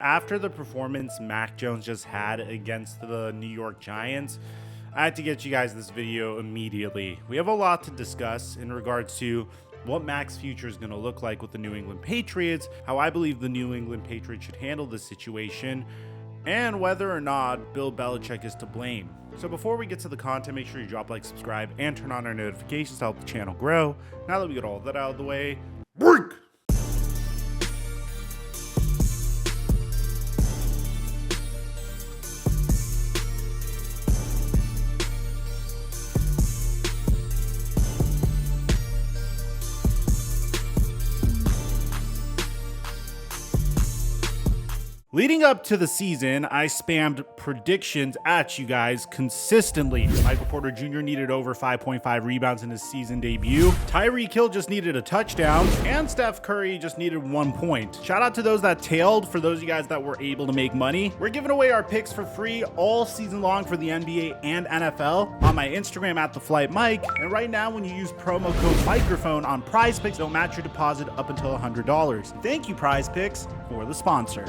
After the performance Mac Jones just had against the New York Giants, I had to get you guys this video immediately. We have a lot to discuss in regards to what Mac's future is going to look like with the New England Patriots, how I believe the New England Patriots should handle this situation, and whether or not Bill Belichick is to blame. So before we get to the content, make sure you drop a like, subscribe, and turn on our notifications to help the channel grow. Now that we get all that out of the way, break! Leading up to the season, I spammed predictions at you guys consistently. Michael Porter Jr. needed over 5.5 rebounds in his season debut. Tyreek Hill just needed a touchdown, and Steph Curry just needed 1 point. Shout out to those that tailed. For those of you guys that were able to make money, we're giving away our picks for free all season long for the NBA and NFL on my Instagram at @TheFlightMike. And right now, when you use promo code Mikerophone on Prize Picks, they'll match your deposit up until $100. Thank you, Prize Picks, for the sponsor.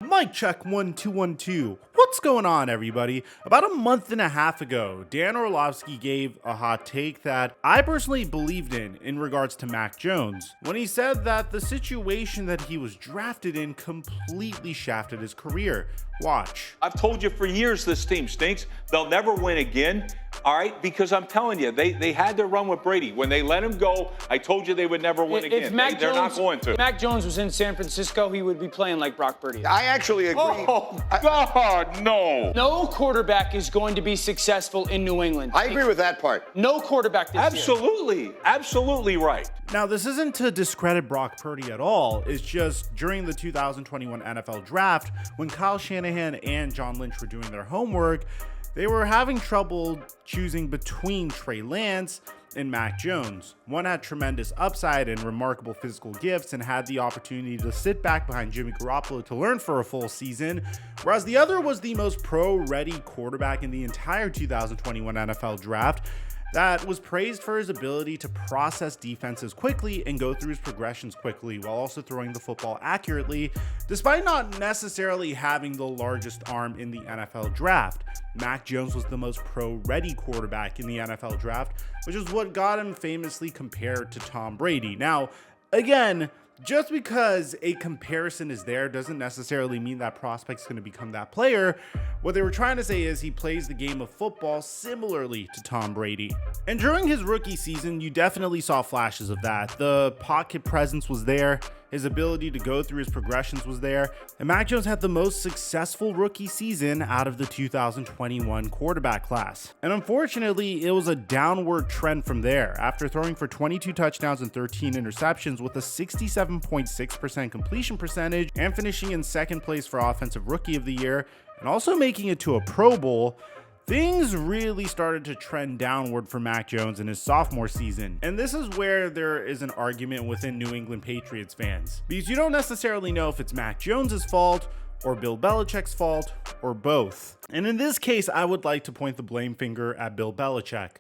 Mic check 1 2 1 2. What's going on, everybody? About a month and a half ago, Dan Orlovsky gave a hot take that I personally believed in regards to Mac Jones, when he said that the situation that he was drafted in completely shafted his career. Watch. I've told you for years this team stinks. They'll never win again. All right, because I'm telling you, they had to run with Brady. When they let him go, I told you they would never win again. They're not going to. If Mac Jones was in San Francisco, he would be playing like Brock Purdy. I actually agree. Oh, God, no. No quarterback is going to be successful in New England. I agree with that part. No quarterback this year. Absolutely right. Now, this isn't to discredit Brock Purdy at all. It's just during the 2021 NFL Draft, when Kyle Shanahan and John Lynch were doing their homework, they were having trouble choosing between Trey Lance and Mac Jones. One had tremendous upside and remarkable physical gifts and had the opportunity to sit back behind Jimmy Garoppolo to learn for a full season, whereas the other was the most pro-ready quarterback in the entire 2021 NFL Draft that was praised for his ability to process defenses quickly and go through his progressions quickly while also throwing the football accurately, despite not necessarily having the largest arm in the NFL Draft. Mac Jones was the most pro-ready quarterback in the NFL Draft, which is what got him famously compared to Tom Brady. Now, again, just because a comparison is there doesn't necessarily mean that prospect's going to become that player. What they were trying to say is he plays the game of football similarly to Tom Brady. And during his rookie season, you definitely saw flashes of that. The pocket presence was there. His ability to go through his progressions was there. And Mac Jones had the most successful rookie season out of the 2021 quarterback class. And unfortunately, it was a downward trend from there. After throwing for 22 touchdowns and 13 interceptions with a 67.6% completion percentage and finishing in second place for Offensive Rookie of the Year and also making it to a Pro Bowl, things really started to trend downward for Mac Jones in his sophomore season. And this is where there is an argument within New England Patriots fans, because you don't necessarily know if it's Mac Jones's fault or Bill Belichick's fault or both. And in this case, I would like to point the blame finger at Bill Belichick.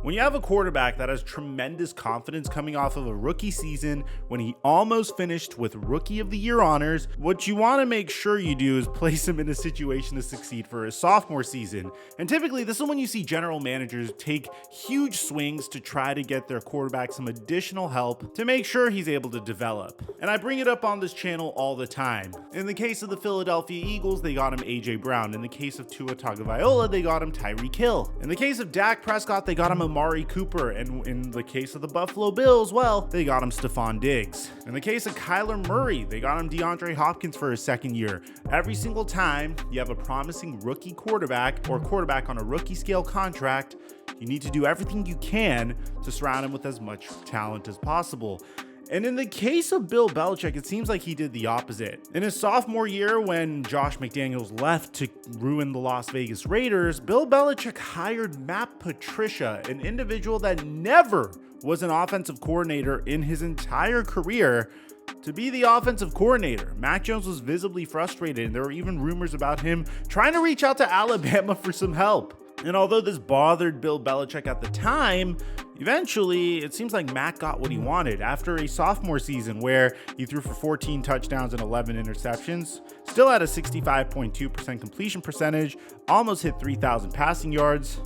When you have a quarterback that has tremendous confidence coming off of a rookie season when he almost finished with Rookie of the Year honors, what you want to make sure you do is place him in a situation to succeed for his sophomore season. And typically, this is when you see general managers take huge swings to try to get their quarterback some additional help to make sure he's able to develop. And I bring it up on this channel all the time. In the case of the Philadelphia Eagles, they got him A.J. Brown. In the case of Tua Tagovailoa, they got him Tyreek Hill. In the case of Dak Prescott, they got him Amari Cooper, and in the case of the Buffalo Bills, well, they got him Stephon Diggs. In the case of Kyler Murray, they got him DeAndre Hopkins for his second year. Every single time you have a promising rookie quarterback or quarterback on a rookie scale contract, you need to do everything you can to surround him with as much talent as possible. And in the case of Bill Belichick, it seems like he did the opposite. In his sophomore year, when Josh McDaniels left to ruin the Las Vegas Raiders, Bill Belichick hired Matt Patricia, an individual that never was an offensive coordinator in his entire career, to be the offensive coordinator. Mac Jones was visibly frustrated, and there were even rumors about him trying to reach out to Alabama for some help. And although this bothered Bill Belichick at the time, Eventually, it seems like Mac got what he wanted after a sophomore season where he threw for 14 touchdowns and 11 interceptions, still had a 65.2% completion percentage, almost hit 3,000 passing yards,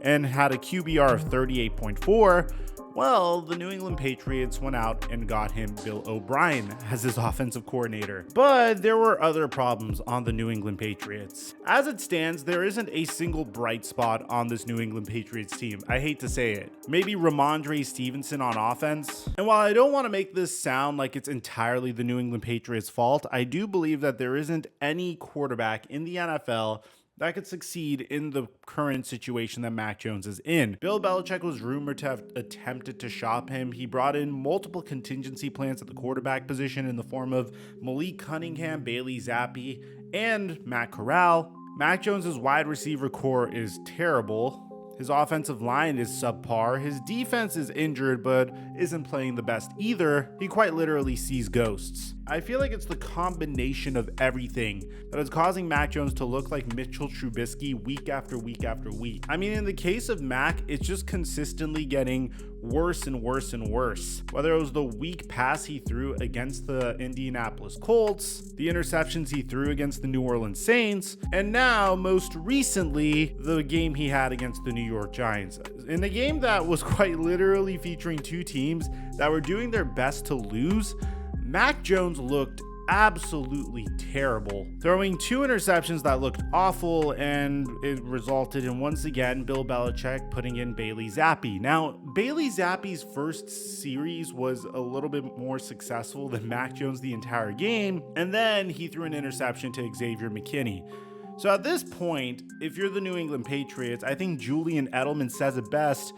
and had a QBR of 38.4. Well, the New England Patriots went out and got him Bill O'Brien as his offensive coordinator. But there were other problems on the New England Patriots. As it stands, there isn't a single bright spot on this New England Patriots team. I hate to say it. Maybe Ramondre Stevenson on offense. And while I don't want to make this sound like it's entirely the New England Patriots' fault, I do believe that there isn't any quarterback in the NFL that could succeed in the current situation that Mac Jones is in. Bill Belichick was rumored to have attempted to shop him. He brought in multiple contingency plans at the quarterback position in the form of Malik Cunningham, Bailey Zappi, and Matt Corral. Mac Jones's wide receiver core is terrible. His offensive line is subpar. His defense is injured, but isn't playing the best either. He quite literally sees ghosts. I feel like it's the combination of everything that is causing Mac Jones to look like Mitchell Trubisky week after week after week. I mean, in the case of Mac, it's just consistently getting worse and worse and worse. Whether it was the weak pass he threw against the Indianapolis Colts, the interceptions he threw against the New Orleans Saints, and now, most recently, the game he had against the New York Giants. In a game that was quite literally featuring two teams that were doing their best to lose, Mac Jones looked absolutely terrible, throwing two interceptions that looked awful, and it resulted in, once again, Bill Belichick putting in Bailey Zappi. Now, Bailey Zappi's first series was a little bit more successful than Mac Jones the entire game, and then he threw an interception to Xavier McKinney. So at this point, if you're the New England Patriots, I think Julian Edelman says it best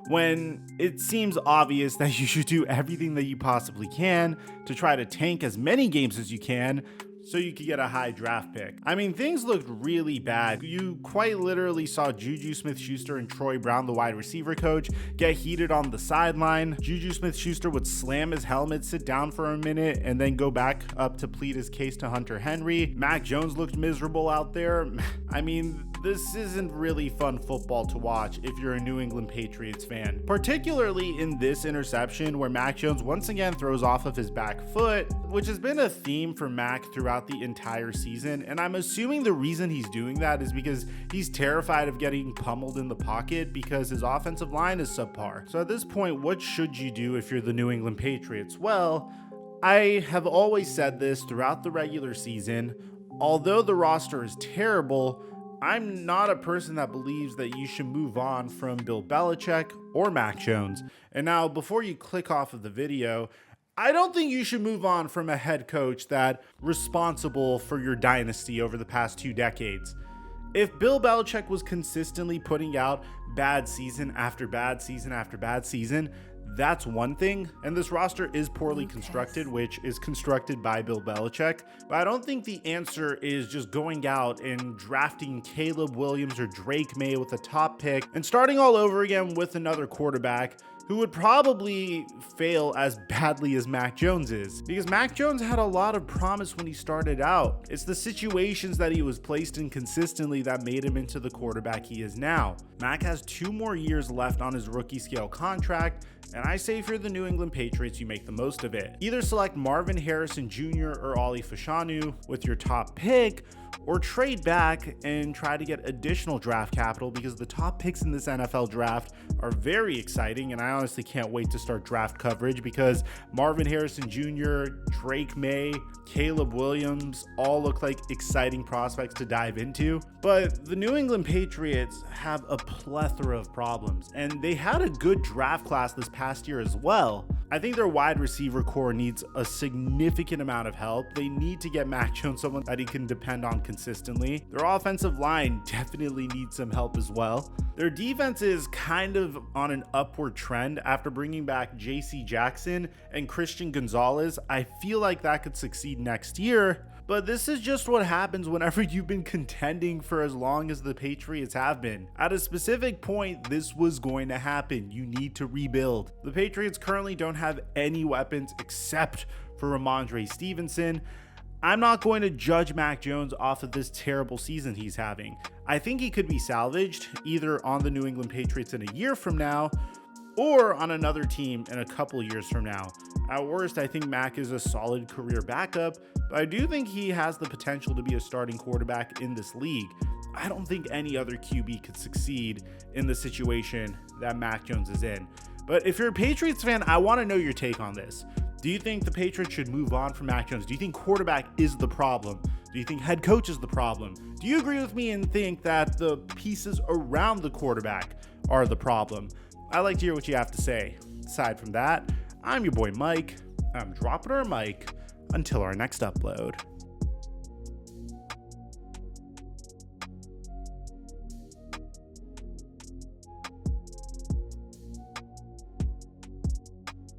when it seems obvious that you should do everything that you possibly can to try to tank as many games as you can so you could get a high draft pick. I mean, things looked really bad. You quite literally saw Juju Smith-Schuster and Troy Brown, the wide receiver coach, get heated on the sideline. Juju Smith-Schuster would slam his helmet, sit down for a minute, and then go back up to plead his case to Hunter Henry. Mac Jones looked miserable out there. I mean, this isn't really fun football to watch if you're a New England Patriots fan, particularly in this interception where Mac Jones once again throws off of his back foot, which has been a theme for Mac throughout the entire season. And I'm assuming the reason he's doing that is because he's terrified of getting pummeled in the pocket because his offensive line is subpar. So at this point, what should you do if you're the New England Patriots? Well, I have always said this throughout the regular season. Although the roster is terrible, I'm not a person that believes that you should move on from Bill Belichick or Mac Jones. And now, before you click off of the video, I don't think you should move on from a head coach that's responsible for your dynasty over the past 2 decades. If Bill Belichick was consistently putting out bad season after bad season after bad season, that's one thing, and this roster is poorly constructed, which is constructed by Bill Belichick, but I don't think the answer is just going out and drafting Caleb Williams or Drake May with a top pick and starting all over again with another quarterback who would probably fail as badly as Mac Jones is, because Mac Jones had a lot of promise when he started out. It's the situations that he was placed in consistently that made him into the quarterback he is now. Mac has 2 more years left on his rookie scale contract, and I say if you're the New England Patriots, you make the most of it. Either select Marvin Harrison Jr. or Ollie Fashanu with your top pick, or trade back and try to get additional draft capital, because the top picks in this NFL draft are very exciting, and I honestly can't wait to start draft coverage because Marvin Harrison Jr., Drake May, Caleb Williams all look like exciting prospects to dive into. But the New England Patriots have a plethora of problems, and they had a good draft class this past year as well. I think their wide receiver core needs a significant amount of help. They need to get Mac Jones someone that he can depend on consistently. Their offensive line definitely needs some help as well. Their defense is kind of on an upward trend after bringing back JC Jackson and Christian Gonzalez. I feel like that could succeed next year. But this is just what happens whenever you've been contending for as long as the Patriots have been. At a specific point, this was going to happen. You need to rebuild. The Patriots currently don't have any weapons except for Ramondre Stevenson. I'm not going to judge Mac Jones off of this terrible season he's having. I think he could be salvaged either on the New England Patriots in a year from now, or on another team in a couple years from now. At worst, I think Mac is a solid career backup, but I do think he has the potential to be a starting quarterback in this league. I don't think any other QB could succeed in the situation that Mac Jones is in. But if you're a Patriots fan, I want to know your take on this. Do you think the Patriots should move on from Mac Jones? Do you think quarterback is the problem? Do you think head coach is the problem? Do you agree with me and think that the pieces around the quarterback are the problem? I'd like to hear what you have to say. Aside from that, I'm your boy Mike. I'm dropping our mic until our next upload.